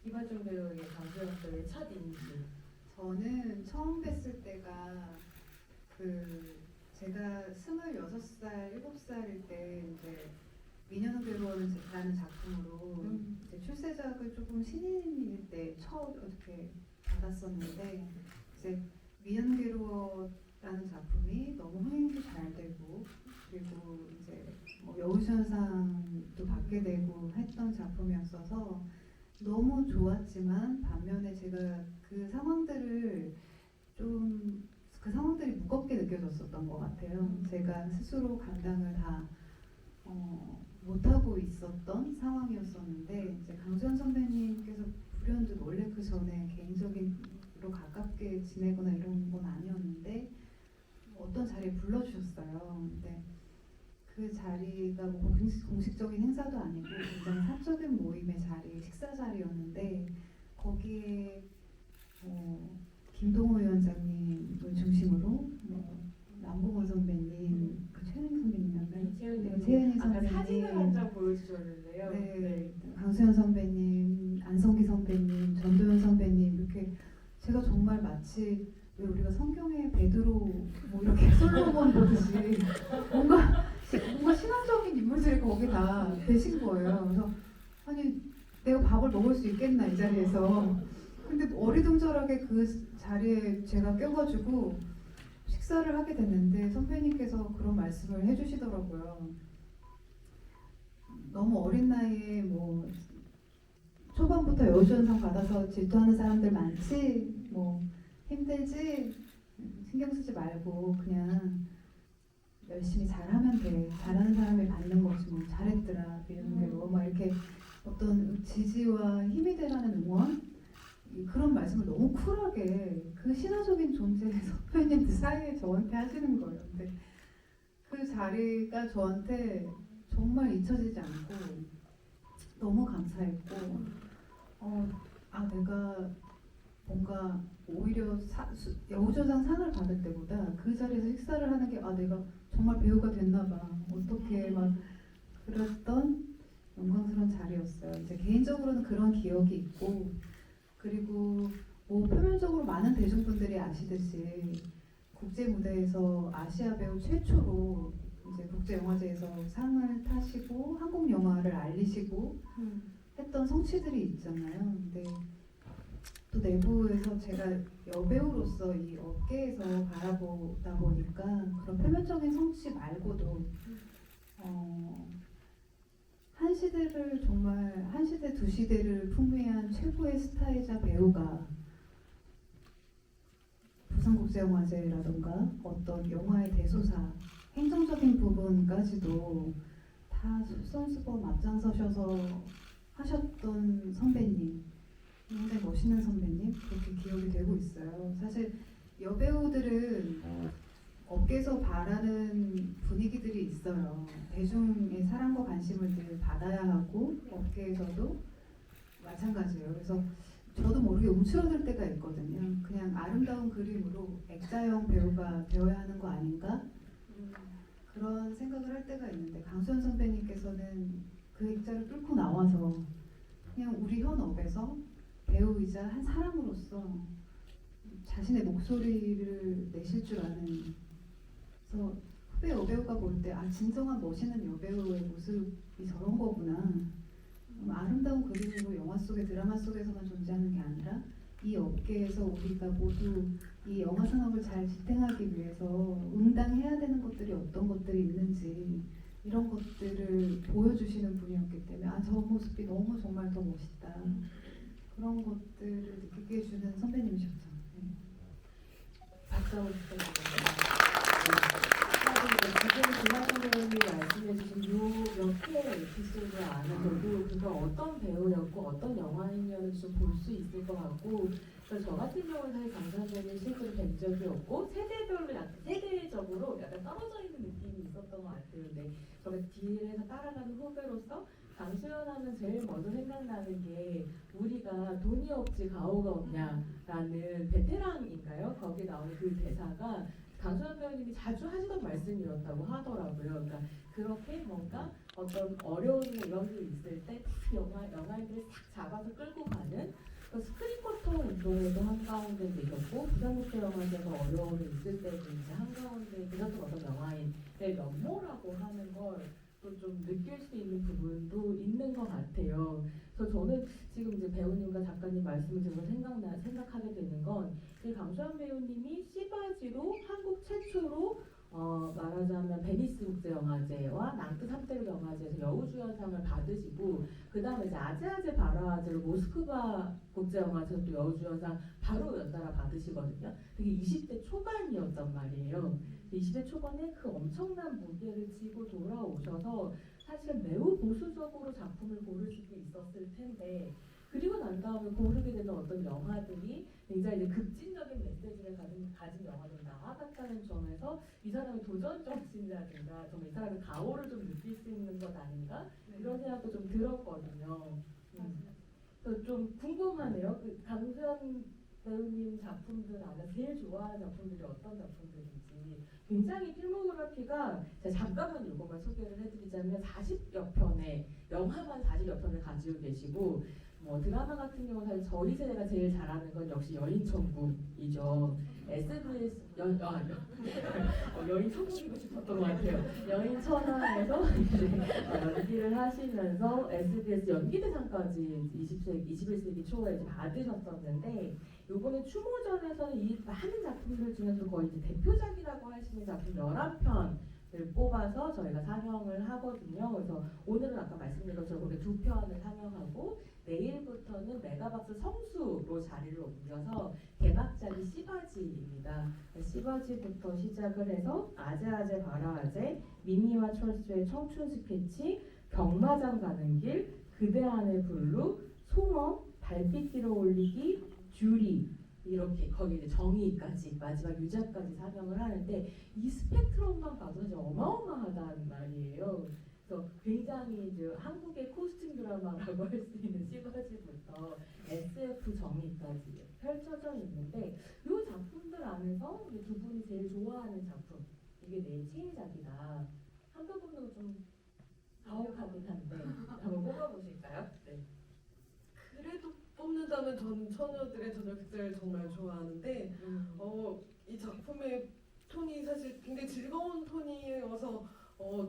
이발종 배우의 강수연 배우의 첫 이미지. 저는 처음 뵀을 때가 제가 26살, 7살일 때 이제 미녀는 괴로워라는 작품으로 이제 출세작을 조금 신인일 때 처음 이렇게 받았었는데 이제 미녀는 괴로워라는 작품이 너무 흥행도 잘 되고 그리고 이제 뭐 여우주연상도 받게 되고 했던 작품이었어서 너무 좋았지만 반면에 제가 그 상황들이 무겁게 느껴졌었던 것 같아요. 제가 스스로 감당을 다 못하고 있었던 상황이었었는데 이제 강수현 선배님께서 불현듯 원래 그 전에 개인적으로 가깝게 지내거나 이런 건 아니었는데 어떤 자리에 불러주셨어요. 근데 그 자리가 뭐 공식적인 행사도 아니고 굉장히 사적인 모임의 자리, 식사 자리였는데 거기에 김동호 위원장님을 중심으로 남궁원 선배님, 최은희 선배님이었나요? 최은희 아까 선배님, 사진을 한 장 보여주셨는데요. 네, 강수현 선배님, 안성기 선배님, 전도연 선배님 이렇게 제가 정말 마치 왜 우리가 성경의 베드로 뭐 이렇게 솔로몬 보듯이 뭔가 신앙적인 인물들이 거기 다 계신 거예요. 그래서 아니 내가 밥을 먹을 수 있겠나 이 자리에서. 근데 어리둥절하게 그 자리에 제가 껴가지고 식사를 하게 됐는데 선배님께서 그런 말씀을 해주시더라고요. 너무 어린 나이에 뭐 초반부터 여우주연상 받아서 질투하는 사람들 많지, 뭐 힘들지, 신경 쓰지 말고 그냥 열심히 잘하면 돼. 잘하는 사람이 받는 거지 뭐. 잘했더라 이런 게로 막 이렇게 어떤 지지와 힘이 되라는 응원 그런 말씀을 너무 쿨하게 그 신화적인 존재의 선배님들 사이에 저한테 하시는 거예요. 근데 그 자리가 저한테 정말 잊혀지지 않고 너무 감사했고 내가 뭔가 오히려 여우조상 상을 받을 때보다 그 자리에서 식사를 하는 게 내가 정말 배우가 됐나 봐. 어떻게 막 그랬던 영광스러운 자리였어요. 이제 개인적으로는 그런 기억이 있고 그리고 뭐 표면적으로 많은 대중분들이 아시듯이 국제 무대에서 아시아 배우 최초로 이제 국제 영화제에서 상을 타시고 한국 영화를 알리시고 했던 성취들이 있잖아요. 근데 또 내부에서 제가 여배우로서 이 업계에서 바라보다 보니까 그런 표면적인 성취 말고도 한 시대를 정말 한 시대 두 시대를 풍미한 최고의 스타이자 배우가 부산국제영화제라던가 어떤 영화의 대소사 행정적인 부분까지도 다 솔선수범 앞장서셔서 하셨던 선배님, 굉장히 멋있는 선배님 그렇게 기억이 되고 있어요. 사실 여배우들은 업계에서 바라는 분위기들이 있어요. 대중의 사랑과 관심을 늘 받아야 하고 업계에서도 마찬가지예요. 그래서 저도 모르게 움츠러들 때가 있거든요. 그냥 아름다운 그림으로 액자형 배우가 되어야 하는 거 아닌가? 그런 생각을 할 때가 있는데 강수현 선배님께서는 그 액자를 뚫고 나와서 그냥 우리 현업에서 배우이자 한 사람으로서 자신의 목소리를 내실 줄 아는, 그래서 후배 여배우가 볼 때 진정한 멋있는 여배우의 모습이 저런 거구나. 아름다운 그림으로 영화 속에 드라마 속에서만 존재하는 게 아니라 이 업계에서 우리가 모두 이 영화 산업을 잘 지탱하기 위해서 응당해야 되는 것들이 어떤 것들이 있는지 이런 것들을 보여주시는 분이었기 때문에 저 모습이 너무 정말 더 멋있다. 그런 것들을 느끼게 해주는 선배님이셨죠. 네. 박수 한번 부탁드립니다. 지금 김하성 배우님이 말씀해주신 요몇개 에피소드 안에서도 그가 어떤 배우였고 어떤 영화인이었는지 좀 볼 수 있을 것 같고, 그래서 저 같은 경우는 사실 강수현 배우님 실제로 뵌 적이 없고 세대적으로 약간 떨어져 있는 느낌이 있었던 것 같아요. 근데 저가 뒤에서 따라가는 후배로서 강수현 하면 제일 먼저 생각나는 게 우리가 돈이 없지 가오가 없냐라는 베테랑인가요? 거기 나오는 그 대사가 강수현 배우님이 자주 하시던 말씀이었다고 하더라고요. 그러니까 그렇게 뭔가 어떤 어려움이나 이런 게 있을 때 영화인들을 싹 잡아서 끌고 가는 스크린쿼터 운동에도 한가운데 계셨고 부산국제영화제에서 어려움이 있을 때도 이제 한가운데 계셨던 어떤 영화인의 면모라고 하는 걸 또 좀 느낄 수 있는 부분도 있는 것 같아요. 그래서 저는 지금 이제 배우님과 작가님 말씀을 들으면 생각하게 되는 건 이 강수현 배우님이 씨바지로 한국 최초로 말하자면 베니스 국제영화제와 낭트 3대륙 영화제에서 여우주연상을 받으시고 그 다음에 이제 아제아제 바라아제로 모스크바 국제영화제에서 또 여우주연상 바로 연달아 받으시거든요. 그게 20대 초반이었단 말이에요. 20대 초반에 그 엄청난 무게를 지고 돌아오셔서 사실 매우 보수적으로 작품을 고를 수도 있었을 텐데 그리고 난 다음에 고르게 되는 어떤 영화들이 굉장히 이제 극진적인 메시지를 가진 영화들이 나와갔다는 점에서 이 사람의 도전 정신이라든가 정말 이 사람의 가오를 좀 느낄 수 있는 것 아닌가 이런 생각도 좀 들었거든요. 그래서 좀 궁금하네요. 그 강수현 배우님 작품들 안에 제일 좋아하는 작품들이 어떤 작품들인지. 굉장히 필모그래피가 제가 잠깐만 이것만 소개를 해드리자면 40여 편의 영화만 40여 편을 가지고 계시고 뭐 드라마 같은 경우는 사실 저희 세대가 제일 잘하는 건 역시 여인천국이죠. SBS 여인천국이고 싶었던 것 같아요. 여인천하에서 연기를 하시면서 SBS 연기대상까지 21세기 초에 이제 받으셨었는데 요번에 추모전에서는 이 많은 작품들 중에서 거의 이제 대표작이라고 할 수 있는 작품 11편을 뽑아서 저희가 상영을 하거든요. 그래서 오늘은 아까 말씀드린 것처럼 오늘 2편을 상영하고 내일부터는 메가박스 성수로 자리를 옮겨서 개막작이 씨바지입니다. 씨바지부터 시작을 해서 아제아제 바라아제, 미미와 철수의 청춘 스케치, 경마장 가는 길, 그대 안의 블루, 송어, 달빛 끌어올리기, 듀리 이렇게 거기 이제 정의까지 마지막 유자까지 상영을 하는데 이 스펙트럼만 봐도 사실 어마어마하단 말이에요. 그래서 굉장히 이제 한국의 코스튬 드라마라고 할 수 있는 씨바지부터 SF 정의까지 펼쳐져 있는데 이 작품들 안에서 이제 두 분이 제일 좋아하는 작품 이게 내 최애작이다. 한 부분으로 좀 가혹하긴 한데 한번 뽑아보실까요? 네. 그래도 뽑는다면 전 처녀들의 저녁식사를 정말 좋아하는데 이 작품의 톤이 사실 굉장히 즐거운 톤이어서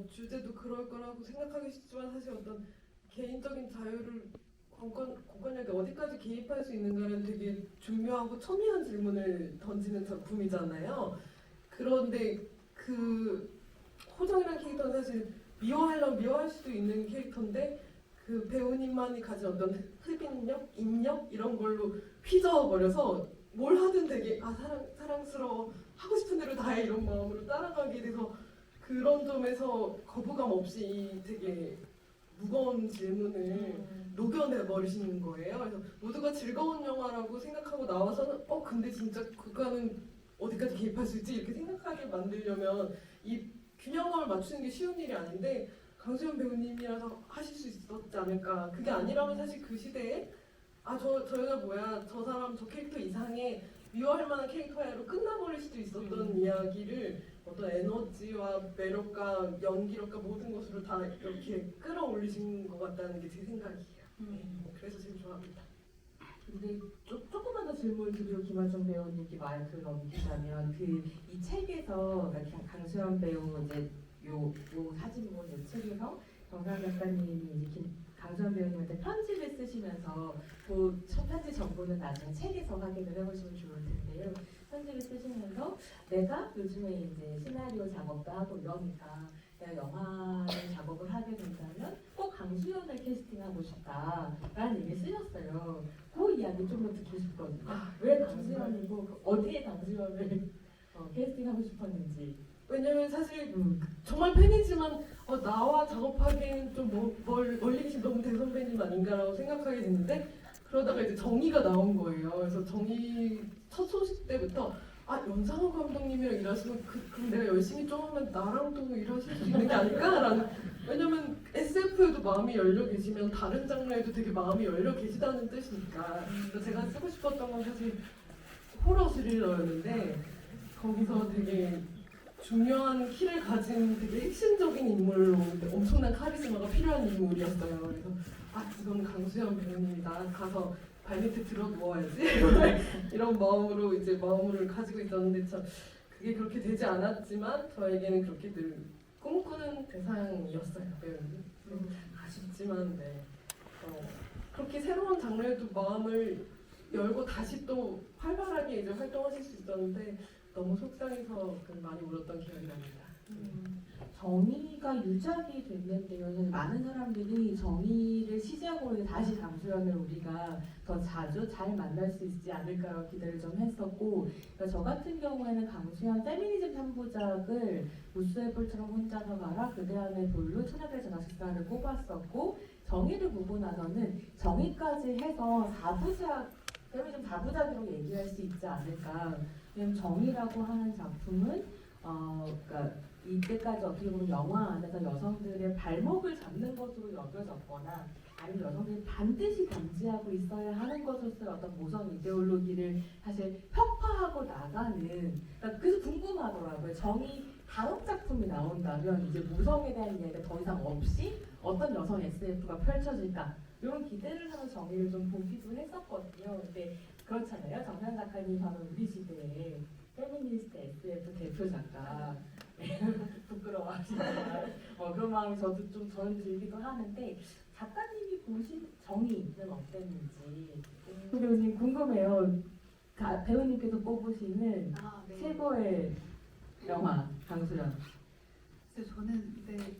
주제도 그럴 거라고 생각하기 쉽지만 사실 어떤 개인적인 자유를 공권력이 어디까지 개입할 수 있는가는 되게 중요하고 첨예한 질문을 던지는 작품이잖아요. 그런데 그 호정이라는 캐릭터는 사실 미워하려면 미워할 수도 있는 캐릭터인데 그 배우님만이 가진 어떤 흡인력, 인력 이런 걸로 휘저어버려서 뭘 하든 되게 사랑스러워 하고 싶은 대로 다 해 이런 마음으로 따라가게 돼서 그런 점에서 거부감 없이 되게 무거운 질문을 녹여내버리시는 거예요. 그래서 모두가 즐거운 영화라고 생각하고 나와서는 근데 진짜 국가는 어디까지 개입할 수 있지 이렇게 생각하게 만들려면 이 균형을 맞추는 게 쉬운 일이 아닌데 강수현 배우님이라서 하실 수 있었지 않을까. 그게 아니라면 사실 그 시대에 저 여자 뭐야 저 사람 저 캐릭터 이상해 미워할 만한 캐릭터야로 끝나버릴 수도 있었던 이야기를 어떤 에너지와 매력과 연기력과 모든 것으로 다 이렇게 끌어올리신 것 같다는 게 제 생각이에요. 그래서 제일 좋아합니다. 근데 조금만 더 질문을 드리고 김하정 배우님께 마이크를 넘기자면 이 책에서 그러니까 강수현 배우 이제 요 사진본 요 책에서 정상 작가님이 이제 강수현 배우님한테 편지를 쓰시면서 그 편지 전부는 나중에 책에서 확인을 해보시면 좋을 텐데요. 편지를 쓰시면서 내가 요즘에 이제 시나리오 작업도 하고 이러니까 내가 영화를 작업을 하게 된다면 꼭 강수현을 캐스팅하고 싶다라는 얘기를 쓰셨어요. 그 이야기 좀 더 듣고 싶거든요. 왜 강수현이고 어디에 강수현을 캐스팅하고 싶었는지. 왜냐면 사실 정말 팬이지만 나와 작업하기엔 좀 멀리 계신 너무 대선배님 아닌가라고 생각하게 됐는데 그러다가 이제 정의가 나온 거예요. 그래서 정의 첫 소식 때부터 연상호 감독님이랑 일하시면 그럼 내가 열심히 좀 하면 나랑도 일하실 수 있는 게 아닐까라는 왜냐면 SF에도 마음이 열려 계시면 다른 장르에도 되게 마음이 열려 계시다는 뜻이니까 그래서 제가 쓰고 싶었던 건 사실 호러 스릴러였는데 거기서 되게 중요한 키를 가진 되게 핵심적인 인물로 엄청난 카리스마가 필요한 인물이었어요. 그래서 이건 강수현 배우님이 가서 발밑에 들어 누워야지 이런 마음으로 이제 마음을 가지고 있었는데 참 그게 그렇게 되지 않았지만 저에게는 그렇게 늘 꿈꾸는 대상이었어요. 배우는. 아쉽지만 네. 그렇게 새로운 장르에도 마음을 열고 다시 또 활발하게 이제 활동하실 수 있었는데 너무 속상해서 많이 울었던 기억이 납니다. 정의가 유작이 됐는데요. 사실 많은 사람들이 정의를 시작으로 이제 다시 강수연을 우리가 더 자주 잘 만날 수 있지 않을까 기대를 좀 했었고, 그러니까 저 같은 경우에는 강수연 페미니즘 3부작을 무수애플처럼 혼자서 가라, 그대 안의 볼로, 천하들의 전학식사를 꼽았었고, 정의를 보고 나서는 정의까지 해서 4부작, 페미니즘 4부작으로 얘기할 수 있지 않을까. 왜냐면 정의라고 하는 작품은 그러니까 이때까지 어떻게 보면 영화 안에서 여성들의 발목을 잡는 것으로 여겨졌거나 아니면 여성들이 반드시 감지하고 있어야 하는 것으로서의 어떤 모성 이데올로기를 사실 혁파하고 나가는, 그러니까 그래서 궁금하더라고요. 정의 다음 작품이 나온다면 이제 모성에 대한 이야기가 더 이상 없이 어떤 여성 SF가 펼쳐질까, 이런 기대를 하는 정의를 좀 보기도 했었거든요. 근데 그렇잖아요. 정현 작가님 저는 우리 시대에 페미니스트 SF 대표 작가 부끄러워하시지만 그런 마음이 저는 들기도 하는데, 작가님이 보신 정의는 어땠는지 배우님 궁금해요. 배우님께서 꼽으시는 네. 최고의 영화 강수연. 그래서 저는 근데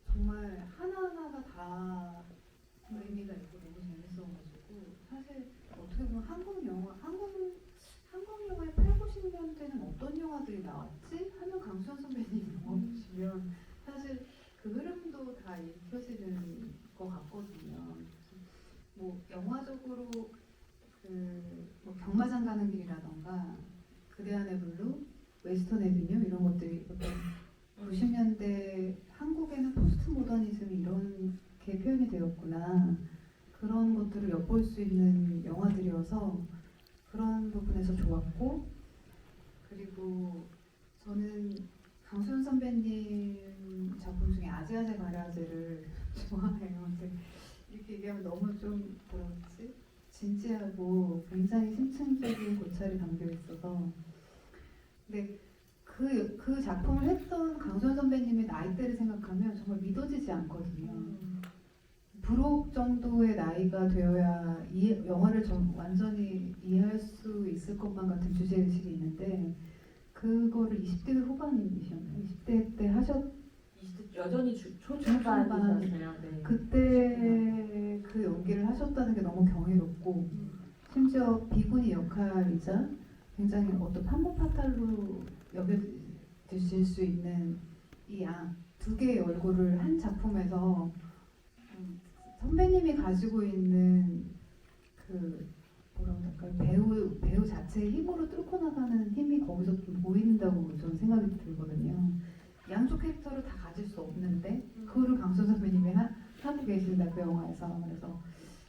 정말 하나하나가 다 의미가 있고 너무 재밌어가지고, 사실 어떻게 보면 한국 영화의 8, 90년대는 어떤 영화들이 나왔지? 하면 강수연 선배님 영화 보시면 사실 그 흐름도 다 읽혀지는 것 같거든요. 뭐 영화적으로 뭐 경마장 가는 길이라던가 그대 안의 블루, 웨스턴 애비뉴 이런 것들이 어떤 90년대 한국에는 포스트 모더니즘이 이렇게 표현이 되었구나, 그런 것들을 엿볼 수 있는 영화들이어서 그런 부분에서 좋았고, 그리고 저는 강수연 선배님 작품 중에 아재아재 가라아재를 좋아해요. 근데 이렇게 얘기하면 너무 좀 뭐라지? 진지하고 굉장히 심층적인 고찰이 담겨 있어서, 근데 그 작품을 했던 강수연 선배님의 나이대를 생각하면 정말 믿어지지 않거든요. 불혹 정도의 나이가 되어야 이 영화를 완전히 이해할 수 있을 것만 같은 주제의식이 있는데, 그거를 20대 후반이셨나요? 20대 때 20대 여전히 초중반이셨어요. 네. 그때 그 연기를 하셨다는 게 너무 경이롭고, 심지어 비구니 역할이자 굉장히 어떤 판모파탈로 여겨지실 수 있는 이 두 개의 얼굴을 한 작품에서 선배님이 가지고 있는 그 뭐라고 할까요? 배우 자체의 힘으로 뚫고 나가는 힘이 거기서 좀 보인다고 저는 생각이 들거든요. 양쪽 캐릭터를 다 가질 수 없는데 그거를 강수연 선배님이 하고 계신다, 그 영화에서. 그래서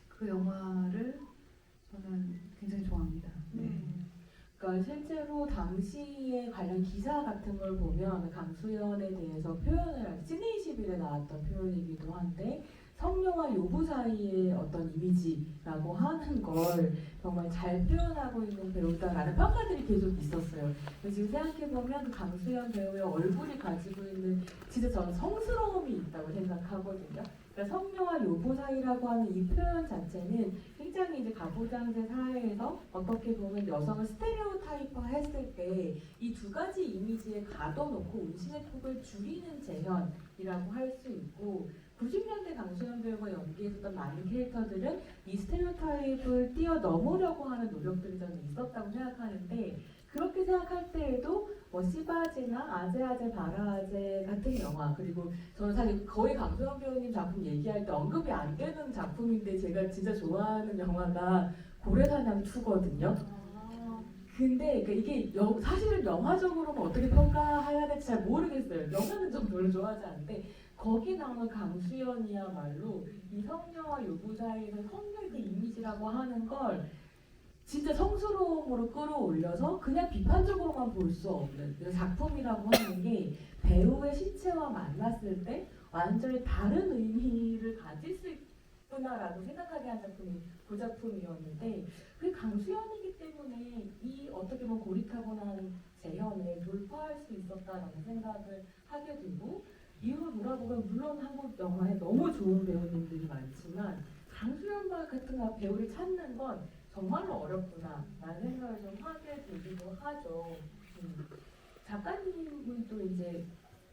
그 영화를 저는 굉장히 좋아합니다. 네. 그러니까 실제로 당시에 관련 기사 같은 걸 보면 강수연에 대해서 표현을 시네이시빌에 나왔던 표현이기도 한데, 성녀와 요부 사이의 어떤 이미지라고 하는 걸 정말 잘 표현하고 있는 배우다라는 평가들이 계속 있었어요. 지금 생각해보면 그 강수연 배우의 얼굴이 가지고 있는 진짜 저는 성스러움이 있다고 생각하거든요. 그러니까 성녀와 요부 사이라고 하는 이 표현 자체는 굉장히 이제 가부장제 사회에서 어떻게 보면 여성을 스테레오타이퍼 했을 때 이 두 가지 이미지에 가둬놓고 운신의 폭을 줄이는 재현이라고 할 수 있고, 90년대 강수연 배우가 연기했던 많은 캐릭터들은 이 스테레오타입을 뛰어넘으려고 하는 노력들이 저는 있었다고 생각하는데, 그렇게 생각할 때에도 뭐 시바지나 아재아재 바라아재 같은 영화, 그리고 저는 사실 거의 강수연 배우님 작품 얘기할 때 언급이 안 되는 작품인데 제가 진짜 좋아하는 영화가 고래사냥 2거든요. 근데 그러니까 이게 사실은 영화적으로는 어떻게 평가해야 될지 잘 모르겠어요. 영화는 좀 별로 좋아하지 않는데 거기 나오는 강수연이야말로 이 성녀와 요부 사이에서 성녀의 그 이미지라고 하는 걸 진짜 성스러움으로 끌어올려서 그냥 비판적으로만 볼 수 없는 작품이라고 하는 게 배우의 신체와 만났을 때 완전히 다른 의미를 가질 수 있구나라고 생각하게 한 작품이 그 작품이었는데 그게 강수연이기 때문에 이 어떻게 보면 고리타분한 재현을 돌파할 수 있었다라는 생각을 하게 되고 이후로 돌아보면 물론 한국 영화에 너무 좋은 배우님들이 많지만 강수연 같은 배우를 찾는 건 정말로 어렵구나라는 생각을 좀 하게 되기도 하죠. 작가님은 또 이제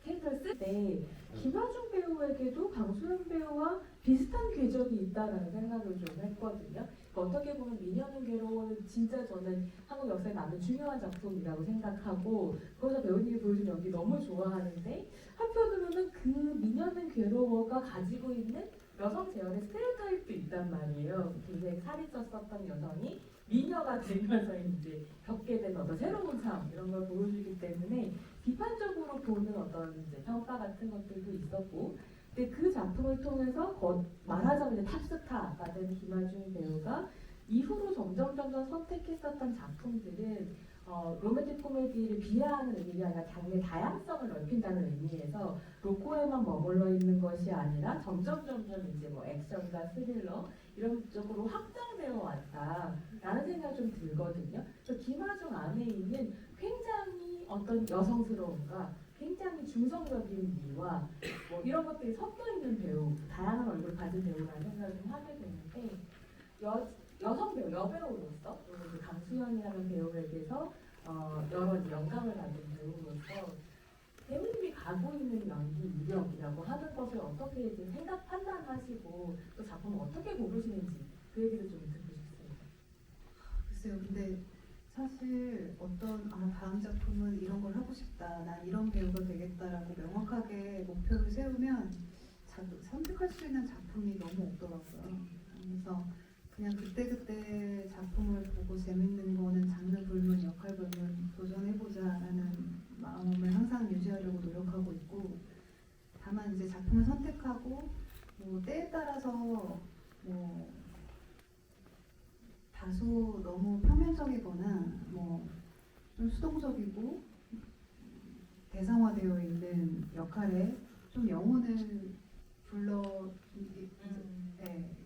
캐릭터를 쓸 때 김하중 배우에게도 강수연 배우와 비슷한 궤적이 있다라는 생각을 좀 했거든요. 그러니까 어떻게 보면 미녀는 괴로워는 진짜 저는 한국 역사에 남는 중요한 작품이라고 생각하고 거기서 배우님이 보여준 연기 너무 좋아하는데 한편으로는 그 미녀는 괴로워가 가지고 있는 여성 재현의 스테레오타입도 있단 말이에요. 굉장히 살이 쪘었던 여성이 미녀가 되면서 이제 겪게 된 어떤 새로운 삶 이런 걸 보여주기 때문에 비판적으로 보는 어떤 이제 평가 같은 것들도 있었고, 근데 그 작품을 통해서 말하자면 이제 탑스타가 된 김하중 배우가 이후로 점점 선택했었던 작품들은 로맨틱 코미디를 비하하는 의미가 아니라 장르의 다양성을 넓힌다는 의미에서 로코에만 머물러 있는 것이 아니라 점점 이제 뭐 액션과 스릴러 이런 쪽으로 확장되어 왔다라는 생각이 좀 들거든요. 그래서 김하중 안에 있는 굉장히 어떤 여성스러움과 굉장히 중성적인 미와 뭐 이런 것들이 섞여 있는 배우, 다양한 얼굴을 가진 배우라는 생각을 좀 하게 되는데 여성 배우, 여배우로서 그리고 그 강수연이라는 배우에게서 여러 영감을 받은 배우로서 배우님이 가고 있는 연기 이력이라고 하는 것을 어떻게 이제 생각 판단하시고 또 작품을 어떻게 고르시는지 그 얘기를 좀 듣고 싶습니다. 글쎄요, 근데 사실 다음 작품은 이런 걸 하고 싶다, 난 이런 배우가 되겠다라고 명확하게 목표를 세우면 선택할 수 있는 작품이 너무 없더라고요. 그래서 그냥 그때그때 작품을 보고 재밌는 거는 장르 불문, 역할 불문 도전해보자라는 마음을 항상 유지하려고 노력하고 있고, 다만 이제 작품을 선택하고 뭐 때에 따라서 뭐 다소 너무 평면적이거나 뭐 좀 수동적이고 대상화되어 있는 역할에 좀 영혼을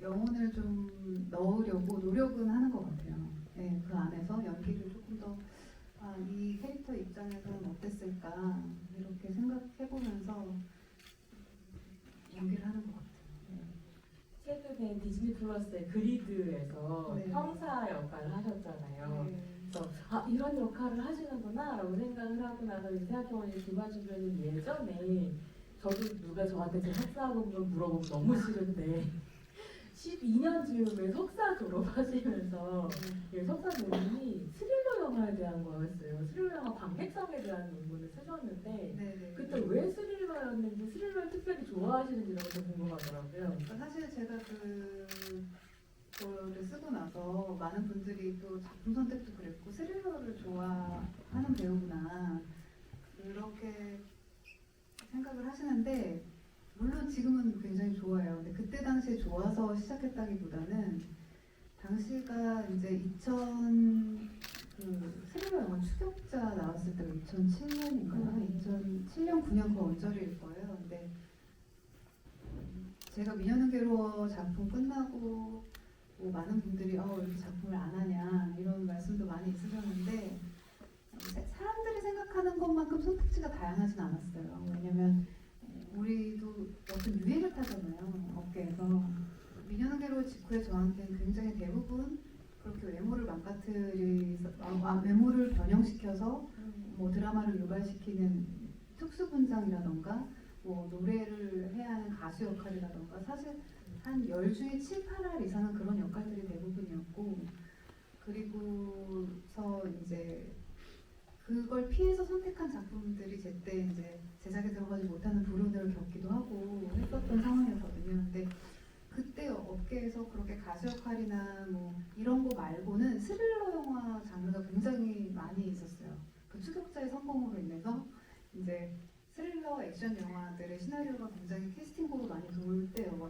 영혼을 좀 넣으려고 노력은 하는 것 같아요. 네, 그 안에서 연기를 조금 더 이 캐릭터 입장에서는 어땠을까 이렇게 생각해보면서 연기를 하는 것 같아요. 최근에 디즈니 플러스의 그리드에서 네. 형사 역할을 하셨잖아요. 네. 그래서 이런 역할을 하시는구나라고 생각을 하고 나서 이제 생각해보니 김하중 배우님 예전에 저도 누가 저한테 제 석사 공부 물어보면 너무 싫은데 12년 즈음에 석사 졸업하시면서 석사 논문이 스릴러 영화에 대한 거였어요. 스릴러 영화 관객성에 대한 논문을 쓰셨는데 네네. 그때 왜 스릴러였는지 스릴러를 특별히 좋아하시는지 너무 궁금하더라고요. 사실 제가 그거를 쓰고 나서 많은 분들이 또 작품 선택도 그랬고 스릴러를 좋아하는 배우구나 그렇게 생각을 하시는데, 물론 지금은 굉장히 좋아요. 근데 그때 당시에 좋아서 시작했다기보다는 당시가 이제 그 스릴러 영화 추격자 나왔을 때가 2007년인가요? 2007년 9년 그 언저리일 거예요. 근데 제가 미녀는 괴로워 작품 끝나고 뭐 많은 분들이 이렇게 작품을 안 하냐 이런 말씀도 많이 있으셨는데, 사람들이 생각하는 것만큼 선택지가 다양하진 않았어요. 왜냐면 우리도 어떤 유행을 타잖아요, 업계에서. 미녀는 괴로워 직후에 저한테는 굉장히 대부분 그렇게 외모를 외모를 변형시켜서 뭐 드라마를 유발시키는 특수분장이라던가 뭐 노래를 해야 하는 가수 역할이라던가, 사실 한 10중에 7, 8할 이상은 그런 역할들이 대부분이었고, 그리고서 이제 그걸 피해서 선택한 작품들이 제때 이제 제작에 들어가지 못하는 불운을 겪기도 하고 했었던 상황이었거든요. 근데 그때 업계에서 그렇게 가수 역할이나 뭐 이런 거 말고는 스릴러 영화 장르가 굉장히 많이 있었어요. 그 추격자의 성공으로 인해서 이제 스릴러 액션 영화들의 시나리오가 굉장히 캐스팅보로 많이 돌 때여가지고